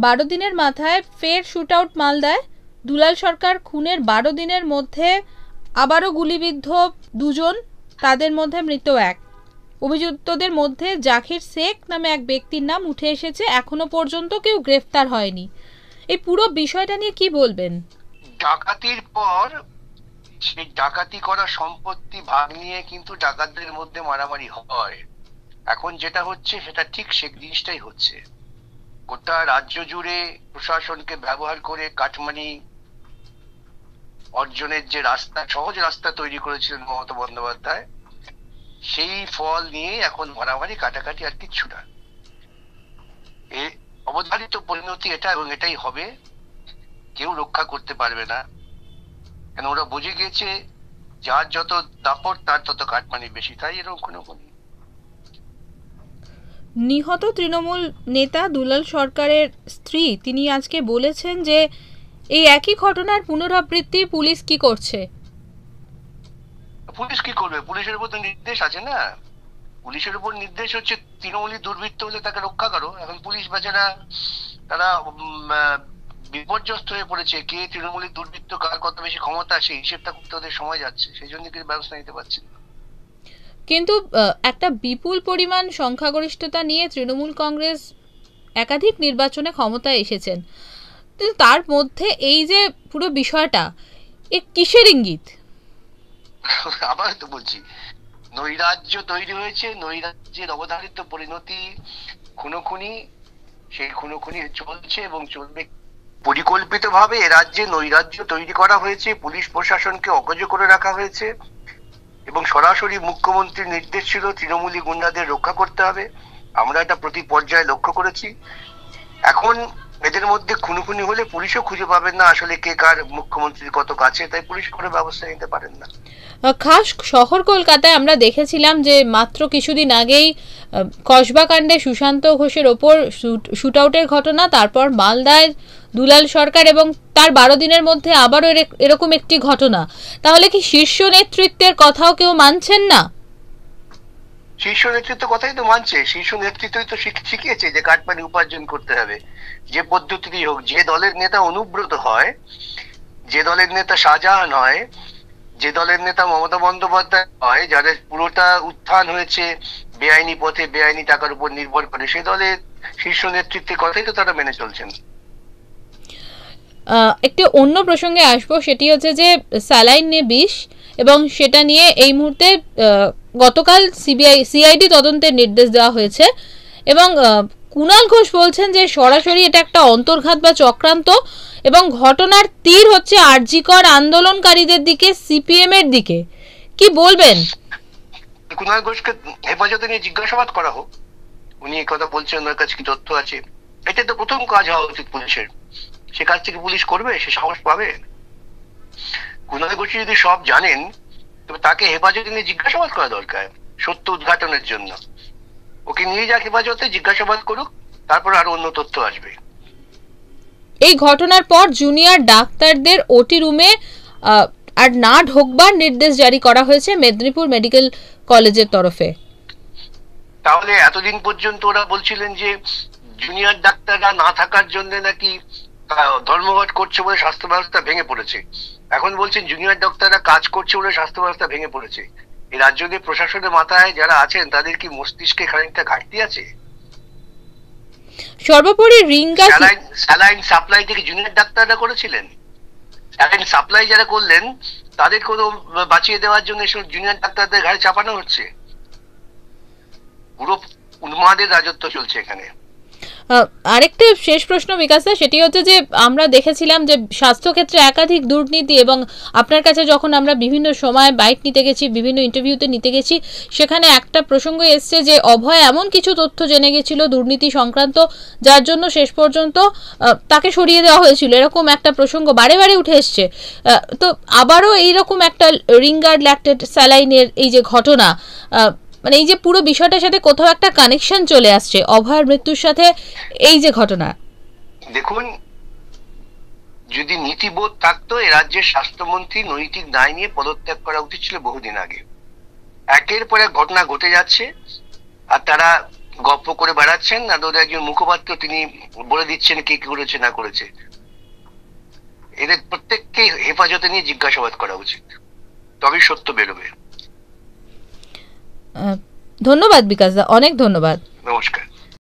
12 দিনের মাথায় ফের শুট আউট মালদায়। দুলাল সরকার খুনের 12 দিনের মধ্যে আবারও গুলিবিদ্ধ দুজন, তাদের মধ্যে মৃত এক। অভিযুক্তদের মধ্যে জাকির শেখ নামে এক ব্যক্তির নাম উঠে এসেছে, এখনো পর্যন্ত কেউ গ্রেফতার হয়নি। এই পুরো বিষয়টা নিয়ে কি বলবেন? ডাকাতির পর সেই ডাকাতি করা সম্পত্তি ভাগ নিয়ে কিন্তু ডাকাতদের মধ্যে মারামারি হয়। এখন যেটা হচ্ছে সেটা ঠিক সেই জিনিসটাই হচ্ছে। গোটা রাজ্য জুড়ে প্রশাসনকে ব্যবহার করে কাটমানি অর্জনের যে রাস্তা, সহজ রাস্তা তৈরি করেছিলেন মমতা বন্দ্যোপাধ্যায়, সেই ফল নিয়ে এখন মারামারি কাটাকাটি আর কিচ্ছু না। অবধারিত পরিণতি এটা, এবং এটাই হবে। কেউ রক্ষা করতে পারবে না, কেন ওরা বুঝে গিয়েছে যার যত দাপট তার তত কাটমানি বেশি। তাই এরকম কোনো নিহত তৃণমূল নেতা দুলাল সরকারের স্ত্রী তিনি আজকে বলেছেন যে এই একই ঘটনার পুনরাবৃত্তি পুলিশ কি করছে? পুলিশ কি করবে? পুলিশের উপর তো নির্দেশ আছে না। পুলিশের উপর নির্দেশ হচ্ছে তৃণমূলী দুর্বৃত্ত হলে তাকে রক্ষা করো। এখন পুলিশ বেচারা তারা বিপর্যস্ত হয়ে পড়েছে। কে তৃণমূলী দুর্বৃত্ত, কার কত বেশি ক্ষমতা, সেই হিসেবটা করতে ওদের সময় যাচ্ছে, সেই জন্য কি ব্যবস্থা নিতে পারছে না। কিন্তু একটা বিপুল পরিমাণ সংখ্যাগরিষ্ঠতা নিয়ে তৃণমূল কংগ্রেস একাধিক নির্বাচনে ক্ষমতায় এসেছেন, কিন্তু তার মধ্যে এই যে পুরো বিষয়টা, এ কিসের ইঙ্গিত? আবার তো বলছি, নৈরাজ্য তৈরি হয়েছে, নৈরাজ্যের অবধারিত পরিণতি খুনোখুনি। সেই খুনোখুনি চলছে এবং চলবে। পরিকল্পিতভাবে এ রাজ্যে নৈরাজ্য তৈরি করা হয়েছে, পুলিশ প্রশাসনকে অকেজো করে রাখা হয়েছে এবং সরাসরি মুখ্যমন্ত্রীর নির্দেশ ছিল তৃণমূলী গুন্ডাদের রক্ষা করতে হবে। আমরা এটা প্রতি পর্যায়ে লক্ষ্য করেছি। এখন এদের মধ্যে খুনোখুনি হলে পুলিশও খুঁজে পাবেন না আসলে কে কার মুখ্যমন্ত্রীর কত কাছে, তাই পুলিশ করে ব্যবস্থা নিতে পারেন না। খাস শহর কলকাতায় আমরা দেখেছিলাম যে মাত্র কিছুদিন আগেই কসবাকাণ্ডে সুশান্ত ঘোষের ওপর শুট আউটের ঘটনা, তারপর মালদায় দুলাল সরকার এবং তার 12 দিনের মধ্যে আবারও এরকম একটি ঘটনা। তাহলে কি শীর্ষ নেতৃত্বের কথাও কেউ মানছেন না? শীর্ষ নেতৃত্ব কথাই তো মানছে। শীর্ষ নেতৃত্বই তো শিখিয়েছে যে কাটমানি উপার্জন করতে হবে, যে পদ্ধতি হোক। যে দলের নেতা অনুব্রত হয়, যে দলের নেতা শাহজাহান হয়, যে দলের নেতা মমতা বন্দ্যোপাধ্যায় হয়, যাদের পুরোটা উত্থান হয়েছে বেআইনি পথে বেআইনি টাকার উপর নির্ভর করে, সেই দলের শীর্ষ নেতৃত্বের কথাই তো তারা মেনে চলছেন। একটি অন্য প্রসঙ্গে আসবো, সেটি হচ্ছে যে স্যালাইন নিয়ে বিষ, এবং সেটা নিয়ে এই মুহূর্তে গতকাল সিআইডি তদন্তের নির্দেশ দেওয়া হয়েছে এবং কুণাল ঘোষ বলছেন যে সরাসরি এটা একটা অন্তর্ঘাত বা চক্রান্ত, এবং ঘটনার তীর হচ্ছে আরজিকর আন্দোলনকারীদের দিকে, সিপিএম এর দিকে। কি বলবেন? কুণাল ঘোষকে হেফাজতে নিয়ে জিজ্ঞাসাবাদ করা হোক, উনি এই কথা বলছেন, ওনার কাছে কি তথ্য আছে। এটা তো প্রথম কাজ হওয়া উচিত পুলিশের। সে কাজ থেকে পুলিশ করবে, সে সাহস পাবে। কুণাল ঘোষ যদি সব জানেন তবে তাকে হেফাজতে নিয়ে জিজ্ঞাসাবাদ করা দরকার সত্য উদ্ঘাটনের জন্য। ওকে নিয়ে যাক হেফাজতে, জিজ্ঞাসাবাদ করুক, তারপর আরো অন্য তথ্য আসবে। এই ঘটনার পর জুনিয়র ডাক্তারদের ওটি রুমে আর না ঢোকবার নির্দেশ জারি করা হয়েছে মেদিনীপুর মেডিকেল কলেজের তরফে। তাহলে এতদিন পর্যন্ত ওরা বলছিলেন যে জুনিয়র ডাক্তাররা না থাকার জন্য নাকি ধর্মঘট করছে বলে স্বাস্থ্য ব্যবস্থা ভেঙে পড়েছে। এখন বলছেন জুনিয়র ডাক্তাররা কাজ করছে বলে স্বাস্থ্য ব্যবস্থা ভেঙে পড়েছে। এই রাজ্যের প্রশাসনের মাথায় যারা আছেন তাদের কি মস্তিষ্কে খানিকটা ঘাটতি আছে? সর্বোপরি রিঙ্গা স্যালাইন সাপ্লাই থেকে জুনিয়র ডাক্তাররা করেছিলেন। স্যালাইন সাপ্লাই যারা করলেন তাদের কোনো বাঁচিয়ে দেওয়ার জন্য এসব জুনিয়র ডাক্তারদের ঘাড়ে চাপানো হচ্ছে। পুরো উন্মাদের রাজত্ব চলছে এখানে। আরেকটা শেষ প্রশ্ন বিকাশা, সেটি হচ্ছে যে আমরা দেখেছিলাম যে স্বাস্থ্যক্ষেত্রে একাধিক দুর্নীতি, এবং আপনার কাছে যখন আমরা বিভিন্ন সময় বাইট নিতে গেছি, বিভিন্ন ইন্টারভিউতে নিতে গেছি, সেখানে একটা প্রসঙ্গ এসছে যে অভয় এমন কিছু তথ্য জেনে গেছিল দুর্নীতি সংক্রান্ত, যার জন্য শেষ পর্যন্ত তাকে সরিয়ে দেওয়া হয়েছিল। এরকম একটা প্রসঙ্গ বারে বারে উঠে এসছে। তো আবারও এইরকম একটা রিঙ্গার্ড ল্যাকটেড স্যালাইনের এই যে ঘটনা, মানে এই যে পুরো বিষয়টার সাথে কোথাও একটা কানেকশন চলে আসছে অভয়ের মৃত্যুর সাথে এই যে ঘটনা। দেখুন, যদি নীতিবোধ থাকতো এ রাজ্যের স্বাস্থ্যমন্ত্রী নৈতিক দায় নিয়ে পদত্যাগ করা উচিত ছিল বহুদিন আগে। একের পর এক ঘটনা ঘটে যাচ্ছে আর তারা গপ্প করে বেড়াচ্ছেন, আর ওদের একজন মুখপাত্র তিনি বলে দিচ্ছেন কে কি করেছে না করেছে। এদের প্রত্যেককে হেফাজতে নিয়ে জিজ্ঞাসাবাদ করা উচিত, তবেই সত্য বেরোবে। ধন্যবাদ বিকাশ দা, অনেক ধন্যবাদ।